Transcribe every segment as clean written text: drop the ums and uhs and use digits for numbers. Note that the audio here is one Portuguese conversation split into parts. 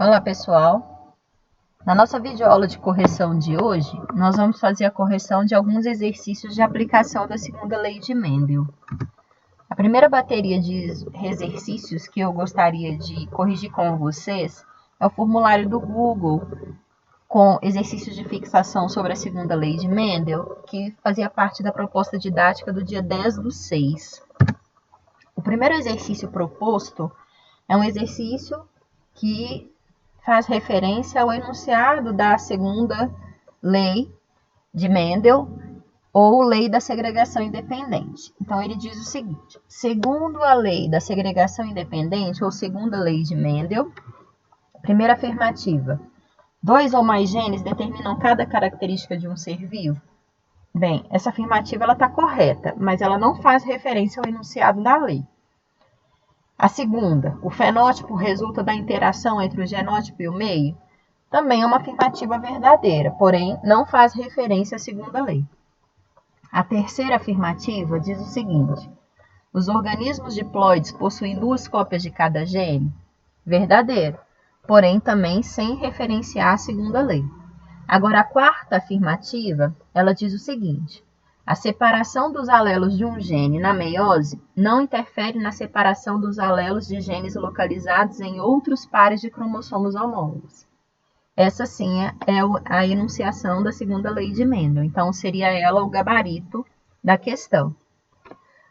Olá pessoal, na nossa videoaula de correção de hoje, nós vamos fazer a correção de alguns exercícios de aplicação da segunda lei de Mendel. A primeira bateria de exercícios que eu gostaria de corrigir com vocês é o formulário do Google com exercícios de fixação sobre a segunda lei de Mendel, que fazia parte da proposta didática do dia 10/6. O primeiro exercício proposto é um exercício que faz referência ao enunciado da segunda lei de Mendel, ou lei da segregação independente. Então, ele diz o seguinte: segundo a lei da segregação independente, ou segunda lei de Mendel, primeira afirmativa, 2 ou mais genes determinam cada característica de um ser vivo? Bem, essa afirmativa está correta, mas ela não faz referência ao enunciado da lei. A segunda, o fenótipo resulta da interação entre o genótipo e o meio, também é uma afirmativa verdadeira, porém não faz referência à segunda lei. A terceira afirmativa diz o seguinte: os organismos diploides possuem 2 cópias de cada gene? Verdadeiro, porém também sem referenciar a segunda lei. Agora, a quarta afirmativa, ela diz o seguinte: a separação dos alelos de um gene na meiose não interfere na separação dos alelos de genes localizados em outros pares de cromossomos homólogos. Essa sim é a enunciação da segunda lei de Mendel, então seria ela o gabarito da questão.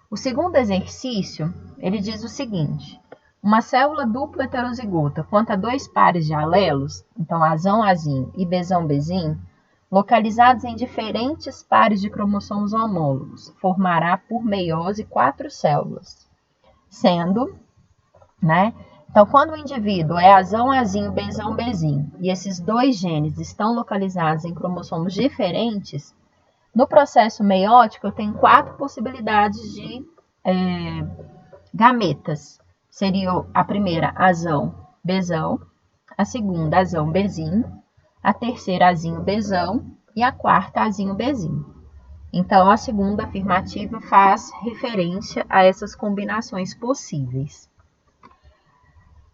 O segundo exercício, ele diz o seguinte: uma célula dupla heterozigota conta 2 pares de alelos, então Azão-Azinho e Bzão-Bzinho, localizados em diferentes pares de cromossomos homólogos, formará por meiose 4 células, sendo, então, quando o indivíduo é Azão-Azinho, Bzão-Bzinho, e esses 2 genes estão localizados em cromossomos diferentes, no processo meiótico eu tenho 4 possibilidades de gametas. Seria a primeira Azão-Bzão, a segunda Azão-Bzinho, a terceira Azinho-Bzão e a quarta Azinho-Bzinho. Então, a segunda afirmativa faz referência a essas combinações possíveis.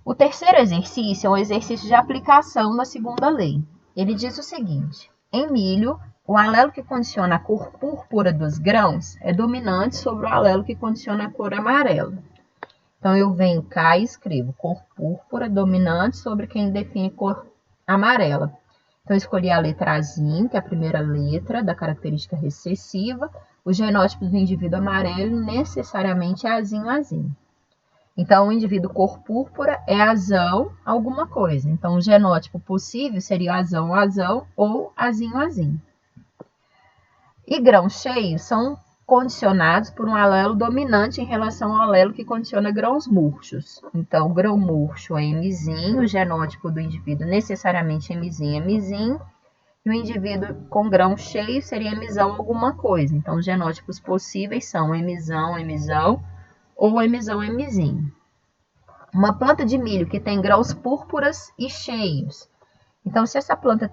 O terceiro exercício é um exercício de aplicação da segunda lei. Ele diz o seguinte: em milho, o alelo que condiciona a cor púrpura dos grãos é dominante sobre o alelo que condiciona a cor amarela. Então, eu venho cá e escrevo cor púrpura dominante sobre quem define cor amarela. Então, eu escolhi a letra Azinho, que é a primeira letra da característica recessiva. O genótipo do indivíduo amarelo necessariamente é Azinho-Azinho. Então, o indivíduo cor púrpura é Azão alguma coisa. Então, o genótipo possível seria Azão-Azão ou Azinho-Azinho. E grãos cheios são condicionados por um alelo dominante em relação ao alelo que condiciona grãos murchos. Então, grão murcho é Mzinho, o genótipo do indivíduo necessariamente é Mzinho, e o indivíduo com grão cheio seria Mzão alguma coisa. Então, os genótipos possíveis são Mzão ou Mzinho. Uma planta de milho que tem grãos púrpuras e cheios. Então, se essa planta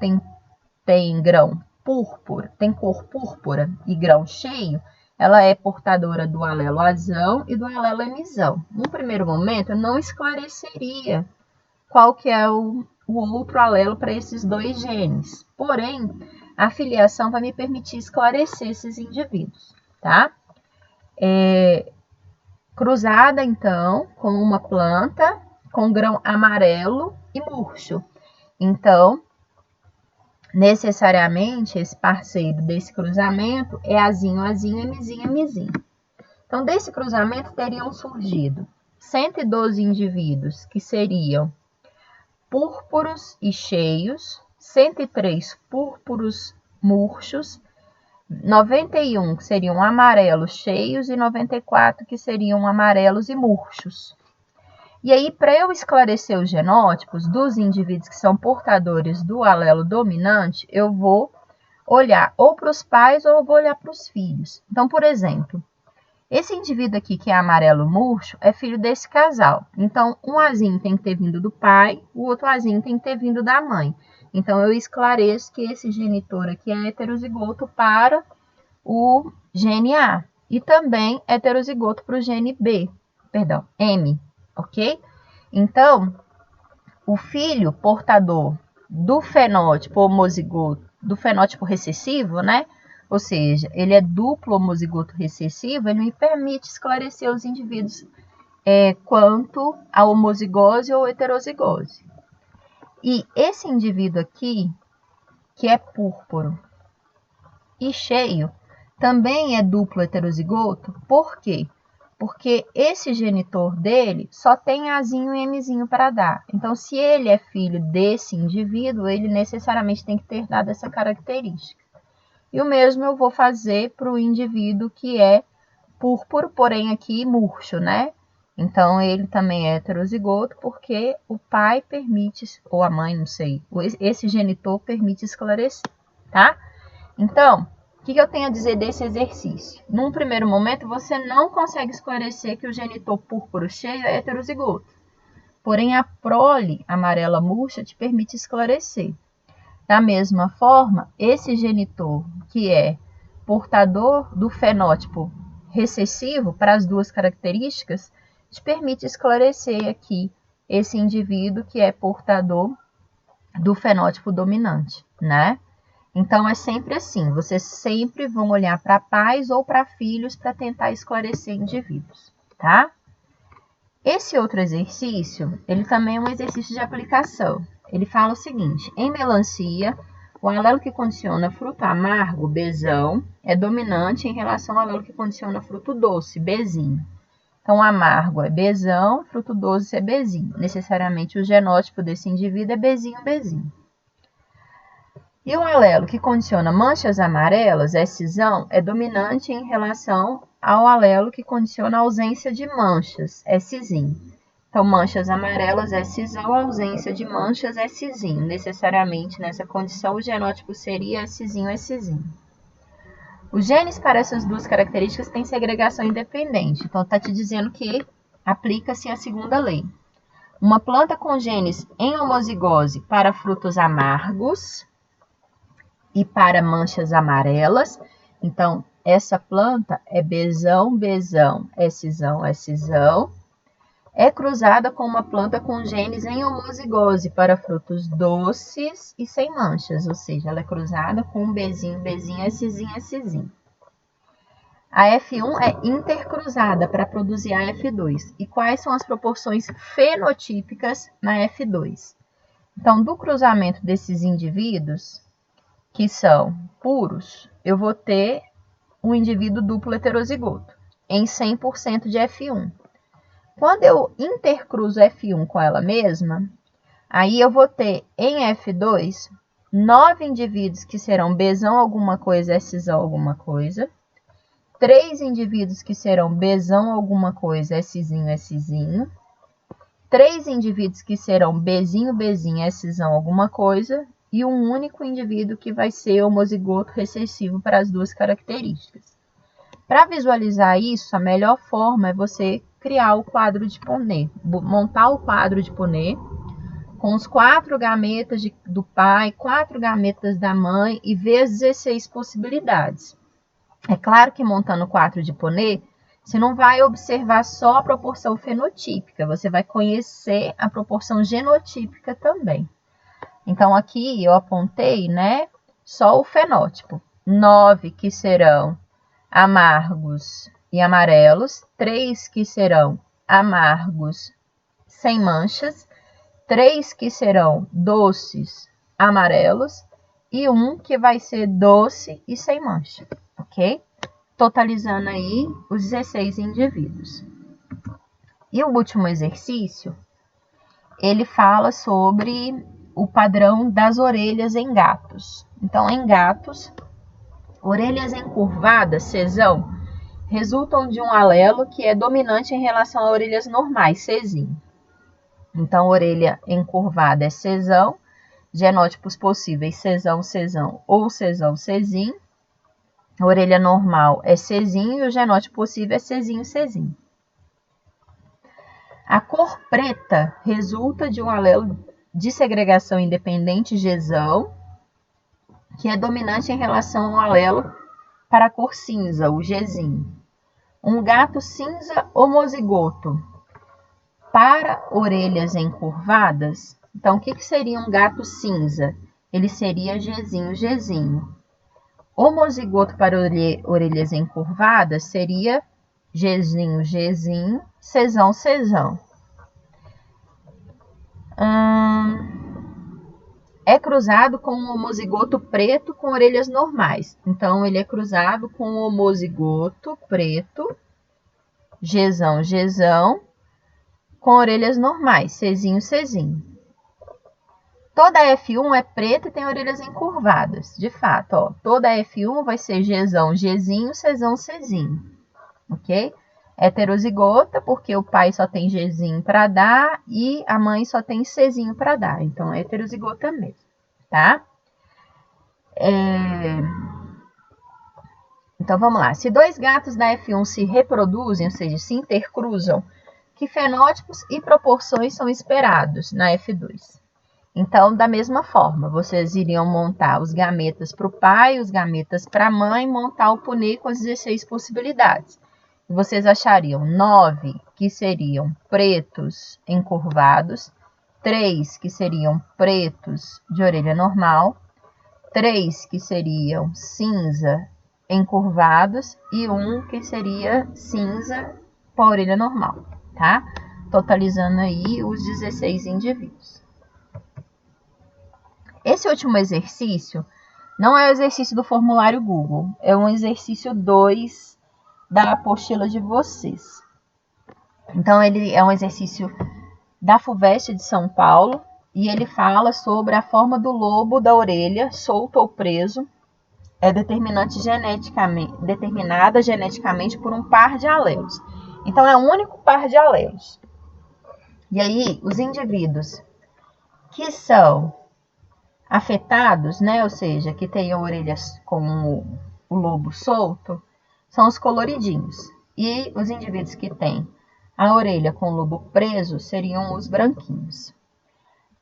tem grão púrpura, tem cor púrpura e grão cheio, ela é portadora do alelo Azão e do alelo Mzão. No primeiro momento, eu não esclareceria qual que é o outro alelo para esses 2 genes. Porém, a filiação vai me permitir esclarecer esses indivíduos, tá? Cruzada, então, com uma planta com grão amarelo e murcho. Então, necessariamente, esse parceiro desse cruzamento é Azinho-Azinho e Mzinho-Mzinho. Então, desse cruzamento teriam surgido 112 indivíduos que seriam púrpuros e cheios, 103 púrpuros murchos, 91 que seriam amarelos cheios e 94 que seriam amarelos e murchos. E aí, para eu esclarecer os genótipos dos indivíduos que são portadores do alelo dominante, eu vou olhar ou para os pais ou eu vou olhar para os filhos. Então, por exemplo, esse indivíduo aqui que é amarelo murcho é filho desse casal. Então, um Azinho tem que ter vindo do pai, o outro Azinho tem que ter vindo da mãe. Então, eu esclareço que esse genitor aqui é heterozigoto para o gene A e também heterozigoto para o gene M, ok? Então, o filho portador do fenótipo homozigoto, do fenótipo recessivo, né? Ou seja, ele é duplo homozigoto recessivo, ele me permite esclarecer os indivíduos quanto à homozigose ou heterozigose. E esse indivíduo aqui, que é púrpuro e cheio, também é duplo heterozigoto. Por quê? Porque esse genitor dele só tem Azinho e Mzinho para dar. Então, se ele é filho desse indivíduo, ele necessariamente tem que ter dado essa característica. E o mesmo eu vou fazer para o indivíduo que é púrpuro, porém aqui murcho, né? Então, ele também é heterozigoto porque o pai permite, ou a mãe, não sei, esse genitor permite esclarecer, tá? Então, o que eu tenho a dizer desse exercício? Num primeiro momento, você não consegue esclarecer que o genitor púrpuro cheio é heterozigoto. Porém, a prole amarela murcha te permite esclarecer. Da mesma forma, esse genitor, que é portador do fenótipo recessivo para as duas características, te permite esclarecer aqui esse indivíduo que é portador do fenótipo dominante, né? Então, é sempre assim, vocês sempre vão olhar para pais ou para filhos para tentar esclarecer indivíduos, tá? Esse outro exercício, ele também é um exercício de aplicação. Ele fala o seguinte, em melancia, o alelo que condiciona fruto amargo, Bzão, é dominante em relação ao alelo que condiciona fruto doce, Bzinho. Então, amargo é Bzão, fruto doce é Bzinho. Necessariamente, o genótipo desse indivíduo é Bzinho, Bzinho. E o alelo que condiciona manchas amarelas, Szão, é dominante em relação ao alelo que condiciona a ausência de manchas, Szinho. Então, manchas amarelas, Szão, ausência de manchas, Szinho. Necessariamente, nessa condição, o genótipo seria Szinho, Szinho. Os genes para essas duas características têm segregação independente. Então, está te dizendo que aplica-se a segunda lei. Uma planta com genes em homozigose para frutos amargos e para manchas amarelas. Então, essa planta é Bzão, Bzão, Szão, Szão. É cruzada com uma planta com genes em homozigose para frutos doces e sem manchas. Ou seja, ela é cruzada com Bzinho, Bzinho, Szinho, Szinho. A F1 é intercruzada para produzir a F2. E quais são as proporções fenotípicas na F2? Então, do cruzamento desses indivíduos, que são puros, eu vou ter um indivíduo duplo heterozigoto em 100% de F1. Quando eu intercruzo F1 com ela mesma, aí eu vou ter em F2 9 indivíduos que serão Bzão alguma coisa, Szão alguma coisa, 3 indivíduos que serão Bzão alguma coisa, Szinho, Szinho, 3 indivíduos que serão Bzinho, Bzinho, Szão alguma coisa, e um único indivíduo que vai ser homozigoto recessivo para as duas características. Para visualizar isso, a melhor forma é você criar o quadro de Punnett, montar o quadro de Punnett com os 4 gametas do pai, 4 gametas da mãe e ver as 16 possibilidades. É claro que montando o quadro de Punnett, você não vai observar só a proporção fenotípica, você vai conhecer a proporção genotípica também. Então, aqui eu apontei, né, só o fenótipo. 9 que serão amargos e amarelos, 3 que serão amargos sem manchas, 3 que serão doces amarelos e 1 que vai ser doce e sem mancha, ok? Totalizando aí os 16 indivíduos. E o último exercício, ele fala sobre o padrão das orelhas em gatos. Então, em gatos, orelhas encurvadas, Czão, resultam de um alelo que é dominante em relação a orelhas normais, Czinho. Então, orelha encurvada é Czão, genótipos possíveis Czão, Czão ou Czão, Czinho. A orelha normal é Czinho e o genótipo possível é Czinho, Czinho. A cor preta resulta de um alelo de segregação independente Gzão, que é dominante em relação ao alelo para a cor cinza, o Gzinho. Um gato cinza homozigoto para orelhas encurvadas Então, o que seria um gato cinza? Ele seria Gzinho, Gzinho. Homozigoto para orelhas encurvadas seria Gzinho, Gzinho, Czão, Czão. É cruzado com um homozigoto preto com orelhas normais. Então, ele é cruzado com o homozigoto preto, Gzão, Gzão, com orelhas normais, Czinho, Czinho. Toda F1 é preta e tem orelhas encurvadas. De fato, ó, toda F1 vai ser Gzão, Gzinho, Czão, Czinho. Ok? Heterozigota, porque o pai só tem Gzinho para dar e a mãe só tem Czinho para dar. Então, é heterozigota mesmo, tá? Então, vamos lá. Se dois gatos da F1 se reproduzem, ou seja, se intercruzam, que fenótipos e proporções são esperados na F2? Então, da mesma forma, vocês iriam montar os gametas para o pai, os gametas para a mãe, montar o punê com as 16 possibilidades. Vocês achariam 9 que seriam pretos encurvados, 3 que seriam pretos de orelha normal, 3 que seriam cinza encurvados e 1 que seria cinza com a orelha normal, tá? Totalizando aí os 16 indivíduos. Esse último exercício não é o exercício do formulário Google, é um exercício 2 da apostila de vocês. Então, ele é um exercício da FUVEST de São Paulo e ele fala sobre a forma do lobo da orelha, solto ou preso, é determinada geneticamente por um par de alelos. Então, é um único par de alelos. E aí, os indivíduos que são afetados, né, ou seja, que tenham orelhas com o lobo solto, são os coloridinhos. E os indivíduos que têm a orelha com o lobo preso seriam os branquinhos.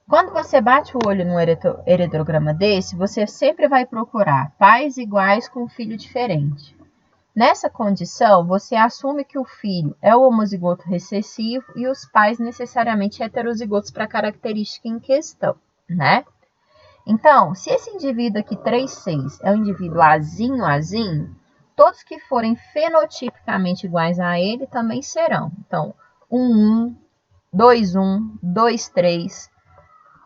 Quando você bate o olho num heredograma desse, você sempre vai procurar pais iguais com filho diferente. Nessa condição, você assume que o filho é o homozigoto recessivo e os pais necessariamente heterozigotos para a característica em questão, né? Então, se esse indivíduo aqui, 3,6, é um indivíduo azinho, azinho, todos que forem fenotipicamente iguais a ele também serão. Então, 1,1, 2,1, 2,3,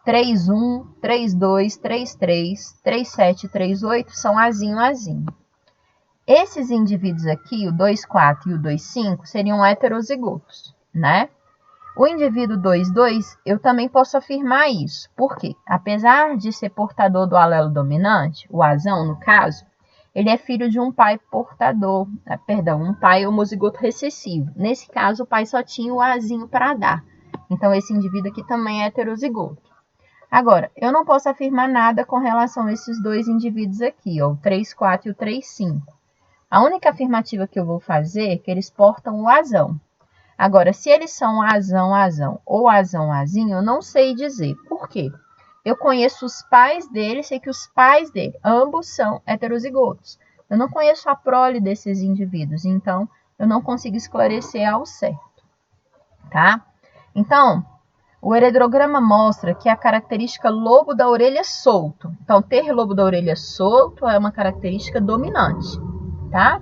3,1, 3,2, 3,3, 3,7, 3,8 são azinho, azinho. Esses indivíduos aqui, o 2,4 e o 2,5, seriam heterozigotos, né? O indivíduo 2,2, eu também posso afirmar isso. Por quê? Apesar de ser portador do alelo dominante, o azão, no caso, ele é filho de um pai portador, um pai homozigoto recessivo. Nesse caso, o pai só tinha o azinho para dar. Então, esse indivíduo aqui também é heterozigoto. Agora, eu não posso afirmar nada com relação a esses dois indivíduos aqui, ó, o 3,4 e o 3,5. A única afirmativa que eu vou fazer é que eles portam o azão. Agora, se eles são azão, azão ou azão, azinho, eu não sei dizer. Por quê? Eu conheço os pais dele, sei que os pais dele, ambos são heterozigotos. Eu não conheço a prole desses indivíduos, então eu não consigo esclarecer ao certo, tá? Então, o heredograma mostra que a característica lobo da orelha solto. Então, ter lobo da orelha solto é uma característica dominante, tá?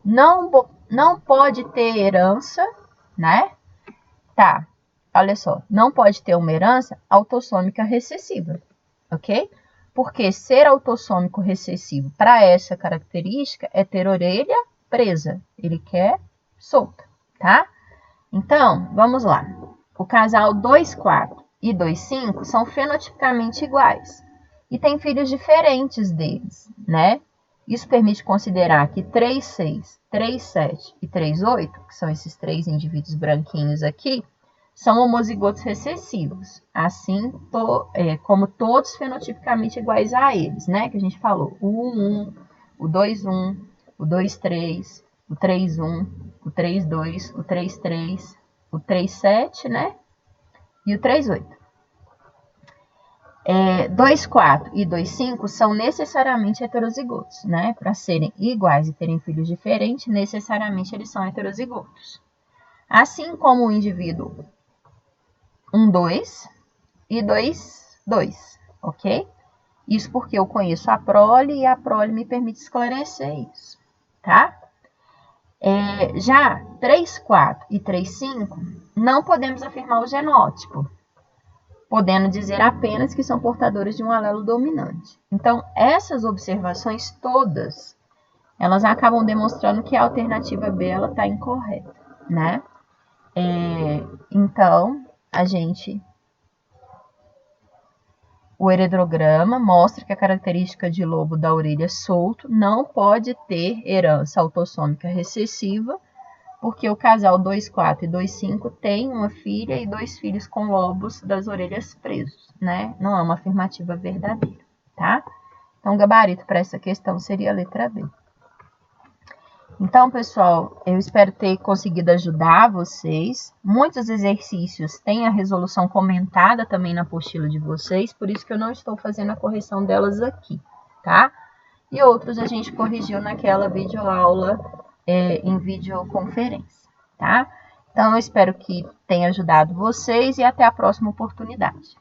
Não pode ter herança, né? Tá, olha só, não pode ter uma herança autossômica recessiva, ok? Porque ser autossômico recessivo para essa característica é ter orelha presa, ele quer solta, tá? Então, vamos lá. O casal 2,4 e 2,5 são fenotipicamente iguais e têm filhos diferentes deles, né? Isso permite considerar que 3,6, 3,7 e 3,8, que são esses três indivíduos branquinhos aqui, são homozigotos recessivos, assim como todos fenotipicamente iguais a eles, né? Que a gente falou, o 1,1, o 2,1, o 2,3, o 3,1, o 3,2, o 3,3, o 3,7, né? E o 3,8. 2,4 e 2,5 são necessariamente heterozigotos, né? Para serem iguais e terem filhos diferentes, necessariamente eles são heterozigotos. Assim como o indivíduo 1,2 e 2, 2, ok? Isso porque eu conheço a prole e a prole me permite esclarecer isso, tá? Já 3, 4 e 3, 5, não podemos afirmar o genótipo, podendo dizer apenas que são portadores de um alelo dominante. Então, essas observações todas, elas acabam demonstrando que a alternativa B está incorreta, né? Então, o heredograma mostra que a característica de lobo da orelha solto não pode ter herança autossômica recessiva, porque o casal 2,4 e 2,5 tem uma filha e 2 filhos com lobos das orelhas presos, né? Não é uma afirmativa verdadeira, tá? Então, o gabarito para essa questão seria a letra B. Então, pessoal, eu espero ter conseguido ajudar vocês. Muitos exercícios têm a resolução comentada também na apostila de vocês, por isso que eu não estou fazendo a correção delas aqui, tá? E outros a gente corrigiu naquela videoaula em videoconferência, tá? Então, eu espero que tenha ajudado vocês e até a próxima oportunidade.